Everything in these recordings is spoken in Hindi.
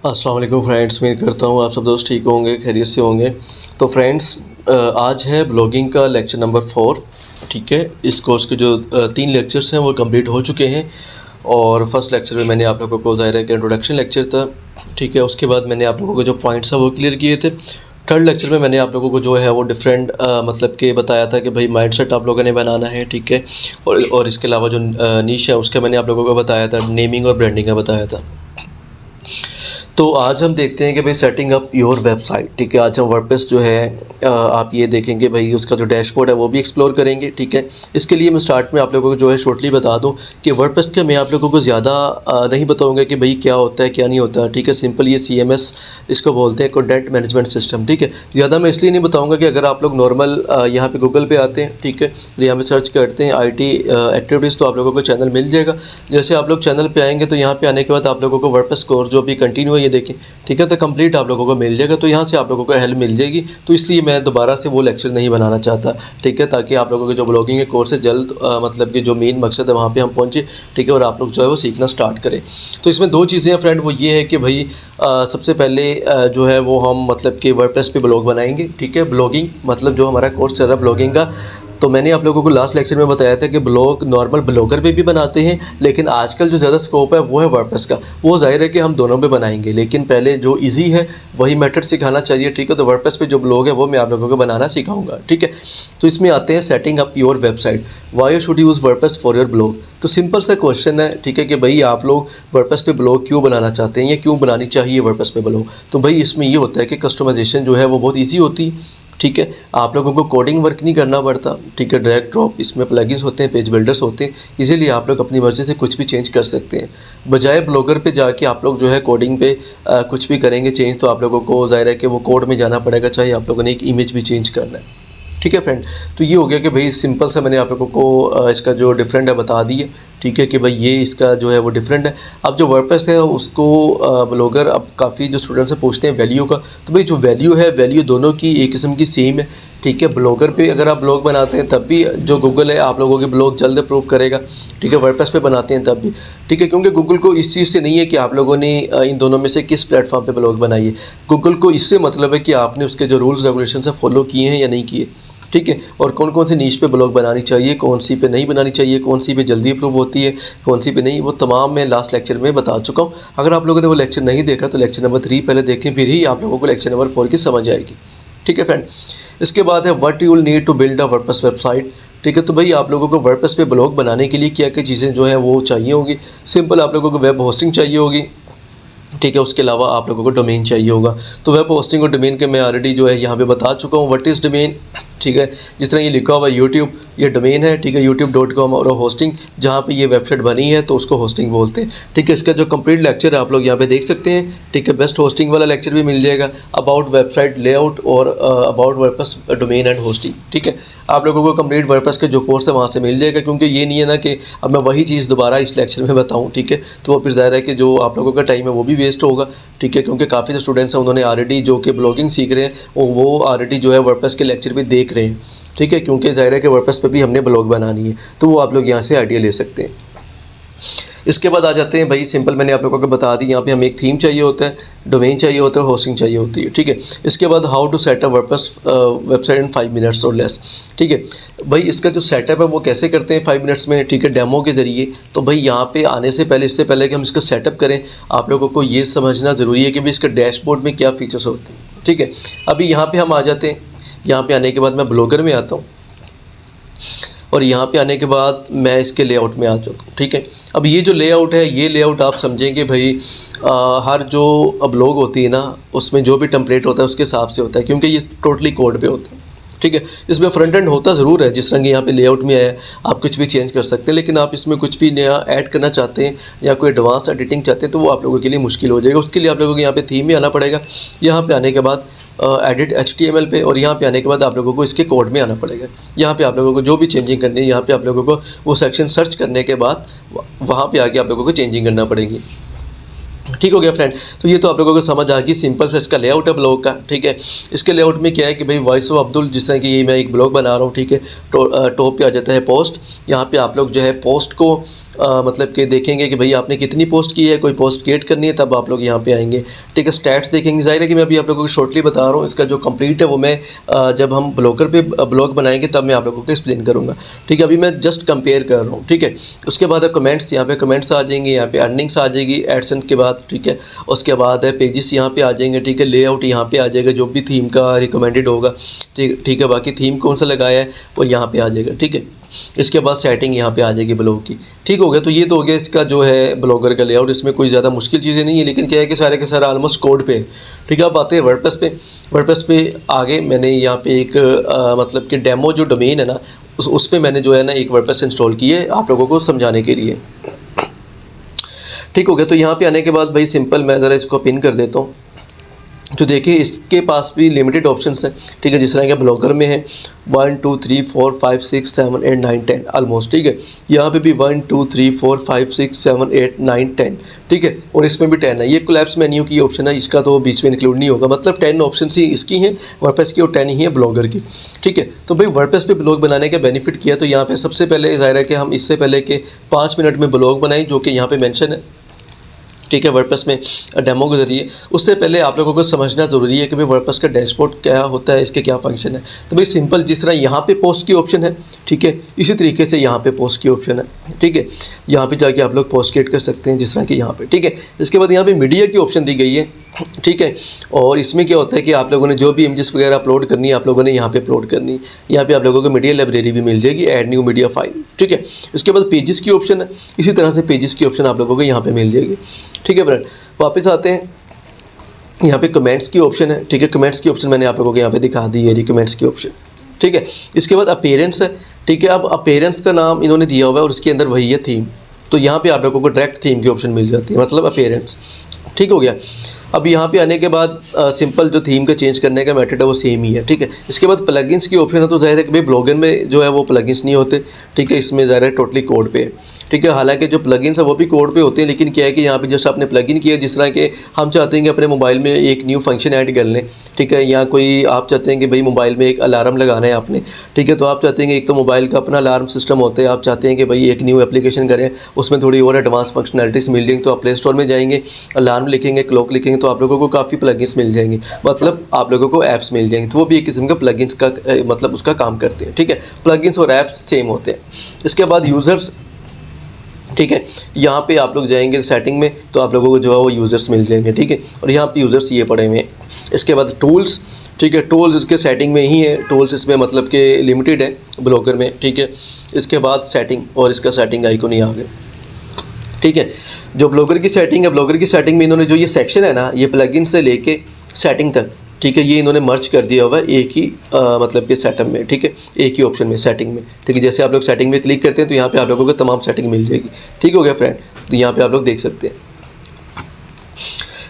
अस्सलाम वालेकुम फ्रेंड्स, उम्मीद करता हूँ आप सब दोस्त ठीक होंगे, खैरियत से होंगे। तो फ्रेंड्स, आज है ब्लॉगिंग का लेक्चर नंबर 4। ठीक है, इस कोर्स के जो 3 लेक्चर्स हैं वो कंप्लीट हो चुके हैं। और फर्स्ट लेक्चर में मैंने आप लोगों को ज़ाहिर है कि इंट्रोडक्शन लेक्चर था। ठीक है, उसके बाद मैंने आप लोगों को जो पॉइंट्स हैं वो क्लियर किए थे। थर्ड लेक्चर में मैंने आप लोगों को जो है वो डिफरेंट मतलब कि बताया था कि भाई माइंडसेट आप लोगों ने बनाना है। ठीक है, और इसके अलावा जो नीश है उसका मैंने आप लोगों को बताया था, नेमिंग और ब्रांडिंग का बताया था। तो आज हम देखते हैं कि भाई सेटिंग अप योर वेबसाइट। ठीक है, आज हम वर्डप्रेस जो है आप ये देखेंगे भाई, उसका जो डैशबोर्ड है वो भी एक्सप्लोर करेंगे। ठीक है, इसके लिए मैं स्टार्ट में आप लोगों को जो है शॉर्टली बता दूं कि वर्डप्रेस का मैं आप लोगों को ज़्यादा नहीं बताऊंगा कि भाई क्या होता है क्या नहीं होता। ठीक है, सिंपल ये CMS इसको बोलते हैं, कंटेंट मैनेजमेंट सिस्टम। ठीक है, ज़्यादा मैं इसलिए नहीं बताऊँगा कि अगर आप लोग नॉर्मल यहाँ पर गूगल पे आते हैं, ठीक है, यहाँ पर सर्च करते हैं IT एक्टिविटीज़, तो आप लोगों को चैनल मिल जाएगा। जैसे आप लोग चैनल पर आएँगे तो यहाँ पर आने के बाद आप लोगों को वर्डप्रेस कोर्स जो अभी कंटिन्यू ये देखें, ठीक है, तो कंप्लीट आप लोगों को मिल जाएगा। तो यहाँ से आप लोगों को हेल्प मिल जाएगी। तो इसलिए मैं दोबारा से वो लेक्चर नहीं बनाना चाहता। ठीक है, ताकि आप लोगों के जो ब्लॉगिंग के कोर्स है जल्द मतलब कि जो मेन मकसद है वहाँ पे हम पहुँचे। ठीक है, और आप लोग जो है वो सीखना स्टार्ट करें। तो इसमें 2 चीज़ें हैं फ्रेंड, वो ये है कि भाई सबसे पहले जो है वो हम मतलब कि वर्डप्रेस पे ब्लॉग बनाएंगे। ठीक है, ब्लॉगिंग मतलब जो हमारा कोर्स चल रहा है ब्लॉगिंग का, तो मैंने आप लोगों को लास्ट लेक्चर में बताया था कि ब्लॉग नॉर्मल ब्लॉगर पे भी बनाते हैं, लेकिन आजकल जो ज़्यादा स्कोप है वो है वर्डप्रेस का। वो ज़ाहिर है कि हम दोनों पे बनाएंगे, लेकिन पहले जो इजी है वही मेथड सिखाना चाहिए। ठीक है, तो वर्डप्रेस पे जो ब्लॉग है वो मैं आप लोगों को बनाना सिखाऊंगा। ठीक है, तो इसमें आते हैं setting up your website, why should use WordPress for your blog. तो सिंपल सा क्वेश्चन है। ठीक है, कि भाई आप लोग वर्डप्रेस पे ब्लॉग क्यों बनाना चाहते हैं या क्यों बनानी चाहिए वर्डप्रेस पे ब्लॉग। तो भाई इसमें ये होता है कि कस्टमाइजेशन जो है वो बहुत ईजी होती है। ठीक है, आप लोगों को कोडिंग वर्क नहीं करना पड़ता। ठीक है, ड्रैग ड्रॉप इसमें प्लगइन्स होते हैं, पेज बिल्डर्स होते हैं, इजीली आप लोग अपनी मर्ज़ी से कुछ भी चेंज कर सकते हैं। बजाय ब्लॉगर पे जाके आप लोग जो है कोडिंग पे कुछ भी करेंगे चेंज, तो आप लोगों को ज़ाहिर है कि वो कोड में जाना पड़ेगा, चाहे आप लोगों ने एक इमेज भी चेंज करना है। ठीक है फ्रेंड, तो ये हो गया कि भाई सिंपल सा मैंने आप लोगों को इसका जो डिफरेंट है बता दिए। ठीक है, कि भाई ये इसका जो है वो डिफरेंट है। अब जो वर्डप्रेस है उसको ब्लॉगर अब काफ़ी जो स्टूडेंट्स से पूछते हैं वैल्यू का, तो भाई जो वैल्यू है वैल्यू दोनों की एक किस्म की सेम है। ठीक है, ब्लॉगर पे अगर आप ब्लॉग बनाते हैं तब भी जो गूगल है आप लोगों के ब्लॉग जल्द अप्रूव करेगा। ठीक है, वर्डप्रेस पे बनाते हैं तब भी। ठीक है, क्योंकि गूगल को इस चीज़ से नहीं है कि आप लोगों ने इन दोनों में से किस प्लेटफॉर्म पे ब्लॉग बनाई है। गूगल को इससे मतलब है कि आपने उसके जो रूल्स रेगुलेशन है फॉलो किए हैं या नहीं किए। ठीक है, और कौन कौन सी नीश पे ब्लॉग बनानी चाहिए, कौन सी पे नहीं बनानी चाहिए, कौन सी पे जल्दी अप्रूव होती है, कौन सी पे नहीं, वो तमाम मैं लास्ट लेक्चर में बता चुका हूँ। अगर आप लोगों ने वो लेक्चर नहीं देखा तो लेक्चर नंबर 3 पहले देखें, फिर ही आप लोगों को लेक्चर नंबर 4 की समझ आएगी। ठीक है फ्रेंड, इसके बाद है what you will need to build a WordPress website. ठीक है, तो भाई आप लोगों को वर्डप्रेस पे ब्लॉग बनाने के लिए क्या क्या चीज़ें जो हैं वो चाहिए होगी। सिंपल आप लोगों को वेब होस्टिंग चाहिए होगी। ठीक है, उसके अलावा आप लोगों को डोमेन चाहिए होगा। तो वेब होस्टिंग और डोमेन के मैं ऑलरेडी जो है यहाँ पे बता चुका हूँ व्हाट इज़ डोमेन। ठीक है, जिस तरह ये लिखा हुआ है यूट्यूब, ये डोमेन है। ठीक है, youtube.com, और होस्टिंग जहाँ पे ये वेबसाइट बनी है तो उसको होस्टिंग बोलते हैं। ठीक है, इसका जो कंप्लीट लेक्चर है आप लोग यहाँ पे देख सकते हैं। ठीक है, बेस्ट होस्टिंग वाला लेक्चर भी मिल जाएगा, अबाउट वेबसाइट लेआउट और about WordPress domain and hosting. ठीक है, आप लोगों को कंप्लीट वर्डप्रेस के जो कोर्स है वहाँ से मिल जाएगा, क्योंकि ये नहीं है ना कि अब मैं वही चीज़ दोबारा इस लेक्चर में बताऊँ। ठीक है, तो वो फिर ज़ाहिर है कि जो आप लोगों का टाइम है वो भी वेस्ट होगा। ठीक है, क्योंकि काफ़ी जो स्टूडेंट्स हैं उन्होंने ऑलरेडी जो कि ब्लॉगिंग सीख रहे हैं वो ऑलरेडी जो है वर्डप्रेस के लेक्चर भी देख रहे हैं। ठीक है, क्योंकि ज़ाहिर है कि वर्डप्रेस पे भी हमने ब्लॉग बनानी है, तो वो आप लोग यहाँ से आइडिया ले सकते हैं। इसके बाद आ जाते हैं भाई, सिंपल मैंने आप लोगों को बता दी, यहाँ पे हमें एक थीम चाहिए होता है, डोमेन चाहिए होता है, होस्टिंग चाहिए होती है। ठीक है, इसके बाद how to set a WordPress website in 5 minutes और लेस। ठीक है भाई, इसका जो सेटअप है वो कैसे करते हैं 5 मिनट्स में। ठीक है, डेमो के ज़रिए। तो भाई यहाँ पे आने से पहले, इससे पहले कि हम इसको सेटअप करें, आप लोगों को ये समझना ज़रूरी है कि भाई इसका डैशबोर्ड में क्या फ़ीचर्स होते हैं। ठीक है, अभी यहाँ पर हम आ जाते हैं। यहाँ पर आने के बाद मैं ब्लॉगर में आता हूँ, और यहाँ पे आने के बाद मैं इसके लेआउट में आ जाता हूँ। ठीक है, अब ये जो लेआउट है, ये लेआउट आप समझेंगे भाई हर जो ब्लॉग होती है ना उसमें जो भी टेम्पलेट होता है उसके हिसाब से होता है, क्योंकि ये टोटली कोड पे होता है। ठीक है, इसमें फ्रंट एंड होता ज़रूर है, जिस तरह यहाँ पे लेआउट में आया आप कुछ भी चेंज कर सकते हैं, लेकिन आप इसमें कुछ भी नया ऐड करना चाहते हैं या कोई एडवांस एडिटिंग चाहते हैं तो वो आप लोगों के लिए मुश्किल हो जाएगा। उसके लिए आप लोगों को यहाँ पे थीम में आना पड़ेगा, यहाँ पे आने के बाद एडिट HTML पे, और यहाँ पे आने के बाद आप लोगों को इसके कोड में आना पड़ेगा। यहाँ पे आप लोगों को जो भी चेंजिंग करनी है, यहाँ पे आप लोगों को वो सेक्शन सर्च करने के बाद वहाँ पे आके आप लोगों को चेंजिंग करना पड़ेगी। ठीक हो गया फ्रेंड। तो ये तो आप लोगों को समझ आ गई सिंपल सा इसका लेआउट है ब्लॉग का, ठीक है। इसके लेआउट में क्या है कि भाई वॉइस ऑफ अब्दुल, जिस तरह कि ये मैं एक ब्लॉग बना रहा हूँ, ठीक है। टॉप पे आ जाता है पोस्ट, यहाँ पे आप लोग जो है पोस्ट को मतलब कि देखेंगे कि भाई आपने कितनी पोस्ट की है, कोई पोस्ट क्रिएट करनी है तब आप लोग यहाँ पे आएंगे, ठीक है। स्टैट्स देखेंगे, जाहिर है कि मैं अभी आप लोगों को शॉर्टली बता रहा हूँ, इसका जो कंप्लीट है वो मैं जब हम ब्लॉगर पे ब्लॉग बनाएंगे तब मैं आप लोगों को एक्सप्लेन करूँगा, ठीक है। अभी मैं जस्ट कंपेयर कर रहा हूँ, ठीक है। उसके बाद कमेंट्स, यहाँ पे कमेंट्स आ जाएंगे, यहाँ पे अर्निंग्स आ जाएगी एडसेंस के बाद, ठीक है। उसके बाद है पेजेस यहाँ पे आ जाएंगे, ठीक है। लेआउट यहाँ पे आ जाएगा, जो भी थीम का रिकमेंडेड होगा, ठीक है। बाकी थीम कौन सा लगाया है वो यहाँ पे आ जाएगा, ठीक है। इसके बाद सेटिंग यहाँ पे आ जाएगी ब्लॉग की, ठीक हो गया। तो ये तो हो गया इसका जो है ब्लॉगर का लेआउट। इसमें कोई ज़्यादा मुश्किल चीज़ें नहीं है, लेकिन क्या है कि सारे के सारा ऑलमोस्ट कोड पे है, ठीक है। अब आते हैं वर्डप्रेस पे। वर्डप्रेस पे आगे मैंने यहाँ पे एक मतलब कि डेमो जो डोमेन है ना, उस पर मैंने जो है ना एक वर्डप्रेस इंस्टॉल की है आप लोगों को समझाने के लिए, ठीक हो गया। तो यहाँ पे आने के बाद भाई सिंपल मैं ज़रा इसको पिन कर देता हूँ। तो देखिए इसके पास भी लिमिटेड ऑप्शंस हैं, ठीक है। जिस तरह के ब्लॉगर में है 1 2 3 4 5 6 7 8 9 10 ऑलमोस्ट, ठीक है। यहाँ पे भी 1 2 3 4 5 6 7 8 9 10, ठीक है। और इसमें भी 10 है। ये कोलैप्स मेन्यू की ऑप्शन है, इसका तो बीच में इंक्लूड नहीं होगा, मतलब 10 ऑप्शन ही इसकी हैं वर्डप्रेस की और 10 ही है ब्लॉगर की, ठीक है। तो भाई वर्डप्रेस पे ब्लॉग बनाने का बेनिफिट किया, तो यहाँ पे सबसे पहले ज़ाहिर है कि हम इससे पहले के 5 मिनट में ब्लॉग बनाएं, जो कि यहाँ पे मेंशन है, ठीक है, वर्डप्रेस में डेमो के ज़रिए। उससे पहले आप लोगों को समझना ज़रूरी है कि भाई वर्डप्रेस का डैशबोर्ड क्या होता है, इसके क्या फंक्शन है। तो भाई सिंपल जिस तरह यहाँ पे पोस्ट की ऑप्शन है, ठीक है, इसी तरीके से यहाँ पे पोस्ट की ऑप्शन है, ठीक है। यहाँ पे जाके आप लोग पोस्ट क्रिएट कर सकते हैं जिस तरह कि यहाँ पे, ठीक है। इसके बाद यहाँ पे मीडिया की ऑप्शन दी गई है, ठीक है। और इसमें क्या होता है कि आप लोगों ने जो भी इमेजेस वगैरह अपलोड करनी है आप लोगों ने यहाँ पे अपलोड करनी है। यहाँ पे आप लोगों को मीडिया लाइब्रेरी भी मिल जाएगी, ऐड न्यू मीडिया फाइल, ठीक है। इसके बाद पेजेस की ऑप्शन है, इसी तरह से पेजेस की ऑप्शन आप लोगों को यहाँ पे मिल जाएगी, ठीक है फ्रेंड। वापस आते हैं, यहाँ पे कमेंट्स की ऑप्शन है, ठीक है। कमेंट्स की ऑप्शन मैंने आप लोगों को यहाँ पे दिखा दी है, कमेंट्स की ऑप्शन, ठीक है। इसके बाद अपीयरेंस है, ठीक है। अब अपीयरेंस का नाम इन्होंने दिया हुआ है और उसके अंदर वही है थीम, तो यहाँ पे आप लोगों को डायरेक्ट थीम की ऑप्शन मिल जाती है, मतलब अपीयरेंस, ठीक हो गया। अब यहाँ पे आने के बाद सिंपल जो थीम का चेंज करने का मेथड है वो सेम ही है, ठीक है। इसके बाद प्लगइन्स की ऑप्शन है, तो ज़ाहिर है कि भाई ब्लॉगर में जो है वो प्लगइन्स नहीं होते, ठीक है। इसमें ज़ाहिर है टोटली कोड पे है, ठीक है। हालांकि जो प्लगइन्स है वो भी कोड पे होते हैं, लेकिन क्या है कि यहाँ पे जैसे आपने प्लगइन किया, जिस तरह के हम चाहते हैं कि अपने मोबाइल में एक न्यू फंक्शन ऐड कर लें, ठीक है। या कोई आप चाहते हैं कि भाई मोबाइल में एक अलार्म लगाना है आपने, ठीक है। तो आप चाहते हैं कि एक तो मोबाइल का अपना अलार्म सिस्टम होता है, आप चाहते हैं कि भाई एक न्यू एप्लीकेशन करें, उसमें थोड़ी और एडवांस फंक्शनलिटीज़ मिल जाएंगी, तो आप प्ले स्टोर में जाएंगे, अलार्म लिखेंगे, क्लॉक लिखेंगे, तो आप लोगों को काफ़ी प्लगइन्स मिल जाएंगे, मतलब आप लोगों को ऐप्स मिल जाएंगे। तो वो भी एक किस्म का प्लगइन्स का मतलब उसका काम करते हैं, ठीक है। प्लगइन्स और ऐप्स सेम होते हैं। इसके बाद यूज़र्स, ठीक है। यहाँ पे आप लोग जाएंगे सेटिंग में, तो आप लोगों को जो है वो यूज़र्स मिल जाएंगे, ठीक है। और यहाँ पे यूज़र्स ये पड़े हुए हैं। इसके बाद टूल्स, ठीक है। टूल्स इसके सेटिंग में ही है, टूल्स इसमें मतलब कि लिमिटेड है ब्लॉगर में, ठीक है। इसके बाद सेटिंग, और इसका सेटिंग आइकन ही आ गया, ठीक है। जो ब्लॉगर की सेटिंग है, ब्लॉगर की सेटिंग में इन्होंने जो ये सेक्शन है ना, ये प्लगइन से लेके सेटिंग तक, ठीक है, ये इन्होंने मर्ज कर दिया हुआ है एक ही मतलब के सेटअप में, ठीक है, एक ही ऑप्शन में, सेटिंग में, ठीक है। जैसे आप लोग सेटिंग में क्लिक करते हैं तो यहाँ पे आप लोगों को तमाम सेटिंग मिल जाएगी, ठीक हो गया फ्रेंड। तो यहाँ पे आप लोग देख सकते हैं।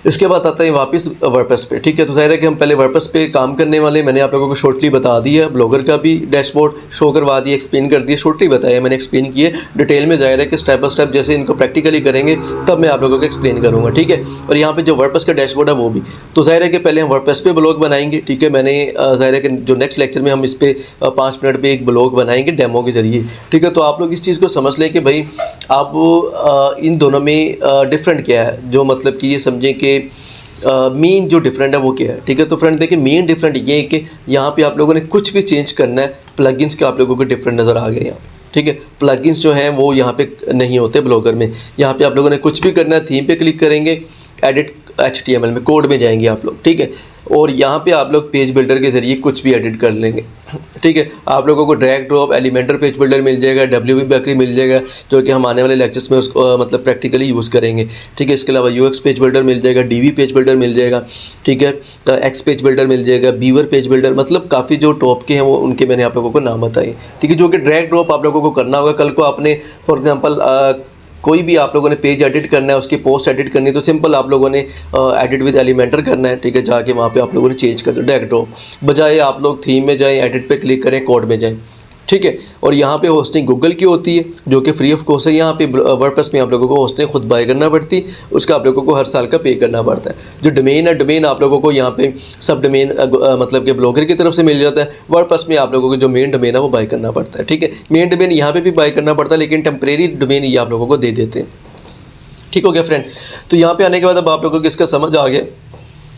इसके बाद आता है वापस वर्डप्रेस पे, ठीक है। तो ज़ाहिर है कि हम पहले वर्डप्रेस पे काम करने वाले, मैंने आप लोगों को शॉर्टली बता दिया, ब्लॉगर का भी डैशबोर्ड शो करवा दिया, एक्सप्लेन कर दिया, शॉर्टली बताया मैंने, एक्सप्लेन किए डिटेल में। ज़ाहिर है कि स्टेप बाय स्टेप जैसे इनको प्रैक्टिकली करेंगे तब मैं आप लोगों को एक्सप्लेन करूँगा, ठीक है। और यहाँ पे जो वर्डप्रेस का डैशबोर्ड है वो भी, तो ज़ाहिर है कि पहले हम वर्डप्रेस पे ब्लॉग बनाएंगे, ठीक है। मैंने ज़ाहिर है कि जो नेक्स्ट लेक्चर में हम इस पर 5 मिनट पर एक ब्लॉग बनाएंगे डेमो के ज़रिए, ठीक है। तो आप लोग इस चीज़ को समझ लें कि भाई आप इन दोनों में डिफरेंट क्या है, जो मतलब कि ये समझें कि मेन जो डिफरेंट है वो क्या है, ठीक है। तो फ्रेंड देखिए मेन डिफरेंट ये है कि यहाँ पे आप लोगों ने कुछ भी चेंज करना है, प्लगइन्स के आप लोगों को डिफरेंट नज़र आ गए यहाँ पे, ठीक है। प्लगइन्स जो हैं वो यहाँ पे नहीं होते ब्लॉगर में। यहाँ पे आप लोगों ने कुछ भी करना है, थीम पे क्लिक करेंगे, एडिट HTML में कोड में जाएंगे आप लोग, ठीक है। और यहाँ पे आप लोग पेज बिल्डर के ज़रिए कुछ भी एडिट कर लेंगे, ठीक है। आप लोगों को drag drop Elementor page builder मिल जाएगा, WP बेकरी मिल जाएगा, जो कि हम आने वाले लेक्चर्स में उसको मतलब प्रैक्टिकली यूज़ करेंगे, ठीक है। इसके अलावा UX पेज बिल्डर मिल जाएगा, DV पेज बिल्डर मिल जाएगा, ठीक है। तो X पेज बिल्डर मिल जाएगा, बीवर पेज बिल्डर, मतलब काफ़ी जो टॉप के हैं वो उनके मैंने आप लोगों को नाम बताए, ठीक है। जो कि ड्रैग ड्रॉप आप लोगों को करना होगा। कल को आपने फॉर एग्जाम्पल कोई भी आप लोगों ने पेज एडिट करना है, उसकी पोस्ट एडिट करनी है, तो सिंपल आप लोगों ने एडिट विद एलिमेंटर करना है, ठीक है। जाके वहाँ पे आप लोगों ने चेंज कर दो ड्रैग ड्रॉप, बजाय आप लोग थीम में जाएं, एडिट पे क्लिक करें, कोड में जाएं, ठीक है। और यहाँ पे होस्टिंग गूगल की होती है जो कि फ्री ऑफ कॉस्ट है। यहाँ पे वर्डप्रेस में आप लोगों को होस्टिंग खुद बाय करना पड़ती है, उसका आप लोगों को हर साल का पे करना पड़ता है। जो डोमेन है, डोमेन आप लोगों को यहाँ पे सब डोमेन मतलब कि ब्लॉगर की तरफ से मिल जाता है। वर्डप्रेस में आप लोगों को जो मेन डोमेन है वो बाय करना पड़ता है, ठीक है। मेन डोमेन यहाँ पे भी बाय करना पड़ता है, लेकिन टेम्परेरी डोमेन ये आप लोगों को दे देते हैं। ठीक हो गया फ्रेंड। तो यहाँ पे आने के बाद अब आप लोगों को इसका समझ आ गया,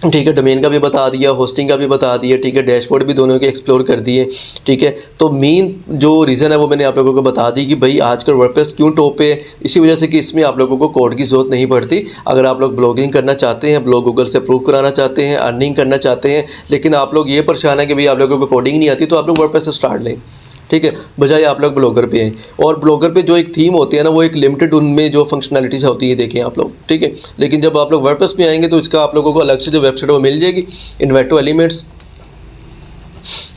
ठीक है। डोमेन का भी बता दिया, होस्टिंग का भी बता दिया, ठीक है। डैशबोर्ड भी दोनों के एक्सप्लोर कर दिए, ठीक है। तो मेन जो रीज़न है वो मैंने आप लोगों को बता दी कि भाई आजकल वर्डप्रेस क्यों टॉप पे है। इसी वजह से कि इसमें आप लोगों को कोड की ज़रूरत नहीं पड़ती। अगर आप लोग ब्लॉगिंग करना चाहते हैं, ब्लॉग गूगल से अप्रूव कराना चाहते हैं, अर्निंग करना चाहते हैं, लेकिन आप लोग ये परेशान है कि भाई आप लोगों को कोडिंग नहीं आती, तो आप लोग वर्डप्रेस से स्टार्ट लें, ठीक है, बजाय आप लोग ब्लॉगर पे हैं। और ब्लॉगर पे जो एक थीम होती है ना, वो एक लिमिटेड उनमें जो फंक्शनैलिटीज़ होती है देखें आप लोग, ठीक है। लेकिन जब आप लोग वर्डप्रेस में आएंगे तो इसका आप लोगों को अलग से जो वेबसाइट वो मिल जाएगी, इन्वेंटो एलिमेंट्स,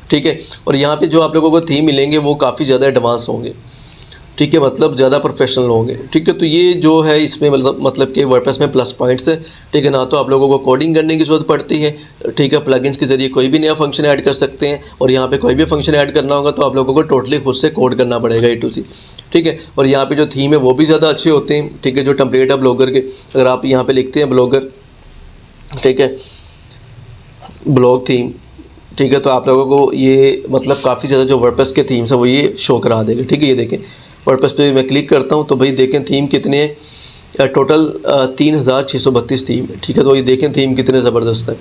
ठीक है। और यहाँ पे जो आप लोगों को थीम मिलेंगे वो काफ़ी ज़्यादा एडवांस होंगे, ठीक है, मतलब ज़्यादा प्रोफेशनल होंगे, ठीक है। तो ये जो है इसमें मतलब कि वर्डप्रेस में प्लस पॉइंट्स है, ठीक है। ना तो आप लोगों को कोडिंग करने की ज़रूरत पड़ती है, ठीक है। प्लगइन्स के ज़रिए कोई भी नया फंक्शन ऐड कर सकते हैं, और यहाँ पे कोई भी फंक्शन ऐड करना होगा तो आप लोगों को टोटली खुद से कोड करना पड़ेगा A to Z, ठीक है। और यहाँ पे जो थीम है वो भी ज़्यादा अच्छे होते हैं, ठीक है। जो टेम्पलेट है ब्लॉगर के, अगर आप यहाँ पर लिखते हैं ब्लॉगर, ठीक है, ब्लॉग थीम, ठीक है, तो आप लोगों को ये मतलब काफ़ी ज़्यादा जो वर्डप्रेस के थीम्स है वो ये शो करा देगा, ठीक है। ये देखें वर्डप्रेस पे मैं क्लिक करता हूँ तो भाई देखें थीम कितने हैं, टोटल 3632 थीम है, ठीक है। तो ये देखें थीम कितने ज़बरदस्त है,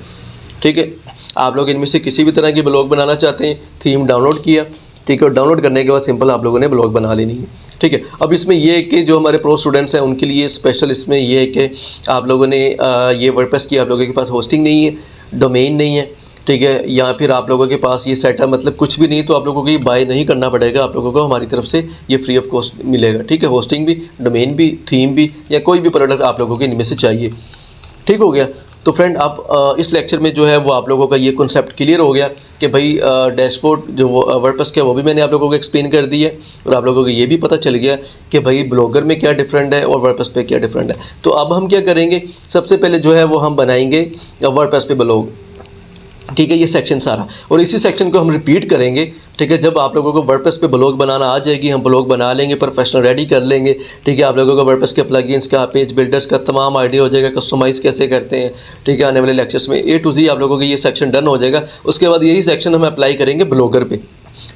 ठीक है। आप लोग इनमें से किसी भी तरह की ब्लॉग बनाना चाहते हैं, थीम डाउनलोड किया, ठीक है। और डाउनलोड करने के बाद सिंपल आप लोगों ने ब्लॉग बना लेनी है, ठीक है। अब इसमें ये है कि जो हमारे प्रो स्टूडेंट्स हैं उनके लिए स्पेशल इसमें ये है कि आप लोगों ने ये वर्डप्रेस की आप लोगों के पास होस्टिंग नहीं है, डोमेन नहीं है, ठीक है, या फिर आप लोगों के पास ये सेटअप मतलब कुछ भी नहीं, तो आप लोगों को ये बाय नहीं करना पड़ेगा। आप लोगों को हमारी तरफ से ये फ्री ऑफ कॉस्ट मिलेगा, ठीक है। होस्टिंग भी, डोमेन भी, थीम भी, या कोई भी प्रोडक्ट आप लोगों को इनमें से चाहिए, ठीक हो गया। तो फ्रेंड आप इस लेक्चर में जो है वो आप लोगों का ये कॉन्सेप्ट क्लियर हो गया कि भाई डैशबोर्ड जो वर्डप्रेस का वो भी मैंने आप लोगों को एक्सप्लेन कर दी है, और आप लोगों को ये भी पता चल गया कि भाई ब्लॉगर में क्या डिफरेंट है और वर्डप्रेस पे क्या डिफरेंट है। तो अब हम क्या करेंगे, सबसे पहले जो है वो हम बनाएंगे वर्डप्रेस पे ब्लॉग, ठीक है, ये सेक्शन सारा, और इसी सेक्शन को हम रिपीट करेंगे, ठीक है। जब आप लोगों को वर्डप्रेस पे ब्लॉग बनाना आ जाएगी, हम ब्लॉग बना लेंगे, प्रोफेशनल रेडी कर लेंगे, ठीक है। आप लोगों को वर्डप्रेस के प्लगइन्स का, पेज बिल्डर्स का तमाम आइडिया हो जाएगा, कस्टमाइज़ कैसे करते हैं, ठीक है। आने वाले लेक्चर्स में A to Z आप लोगों को ये सेक्शन डन हो जाएगा। उसके बाद यही सेक्शन हम अप्लाई करेंगे ब्लॉगर पे,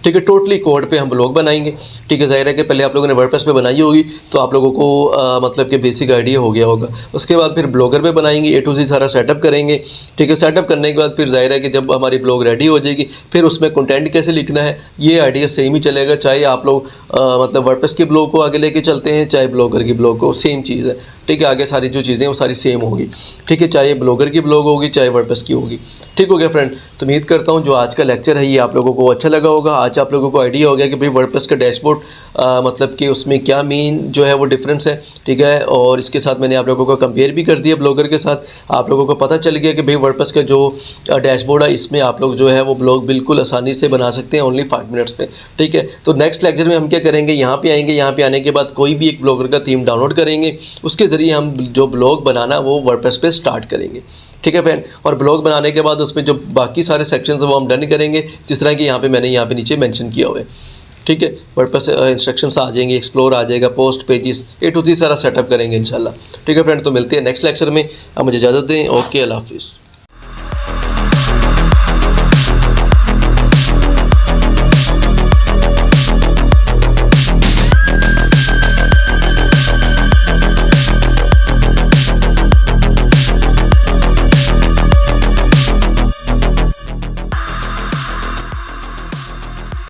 ठीक है। टोटली कोड पे हम ब्लॉग बनाएंगे, ठीक है। ज़ाहिर है कि पहले आप लोगों ने वर्डप्रेस पे बनाई होगी तो आप लोगों को मतलब कि बेसिक आइडिया हो गया होगा। उसके बाद फिर ब्लॉगर पे बनाएंगे, A to Z सारा सेटअप करेंगे, ठीक है। सेटअप करने के बाद फिर ज़ाहिर है कि जब हमारी ब्लॉग रेडी हो जाएगी फिर उसमें कंटेंट कैसे लिखना है ये आइडिया सेम ही चलेगा, चाहे आप लोग मतलब वर्डप्रेस की ब्लॉग को आगे लेके चलते हैं, चाहे ब्लॉगर की ब्लॉग को, सेम चीज़ है, ठीक है। आगे सारी जो चीज़ें वो सारी सेम होगी, ठीक है, चाहे ब्लॉगर की ब्लॉग होगी चाहे वर्डप्रेस की होगी, ठीक हो गया फ्रेंड। तो उम्मीद करता हूँ जो आज का लेक्चर है ये आप लोगों को अच्छा लगा होगा। आज आप लोगों को आइडिया हो गया कि भाई वर्डप्रेस का डैशबोर्ड मतलब कि उसमें क्या मेन जो है वो डिफरेंस है, ठीक है। और इसके साथ मैंने आप लोगों को कंपेयर भी कर दिया ब्लॉगर के साथ। आप लोगों को पता चल गया कि भाई वर्डप्रेस का जो डैशबोर्ड है इसमें आप लोग जो है वो ब्लॉग बिल्कुल आसानी से बना सकते हैं ओनली 5 मिनट्स में, ठीक है। तो नेक्स्ट लेक्चर में हम क्या करेंगे, यहाँ पे आएंगे, यहाँ पे आने के बाद कोई भी एक ब्लॉगर का थीम डाउनलोड करेंगे, उसके ज़रिए हम जो ब्लॉग बनाना वो वर्डप्रेस पे स्टार्ट करेंगे, ठीक है फ्रेंड। और ब्लॉग बनाने के बाद उसमें जो बाकी सारे सेक्शंस वो हम डन करेंगे, जिस तरह कि यहाँ पे मैंने यहाँ पे नीचे मेंशन किया हुआ है, ठीक है। वर्डप्रेस इंस्ट्रक्शंस आ जाएंगे, एक्सप्लोर आ जाएगा, post pages, A to Z सारा सेटअप करेंगे इंशाल्लाह, ठीक है फ्रेंड। तो मिलते हैं नेक्स्ट लेक्चर में, आप मुझे इजाज़त दें, ओके, अल्लाह हाफिज़।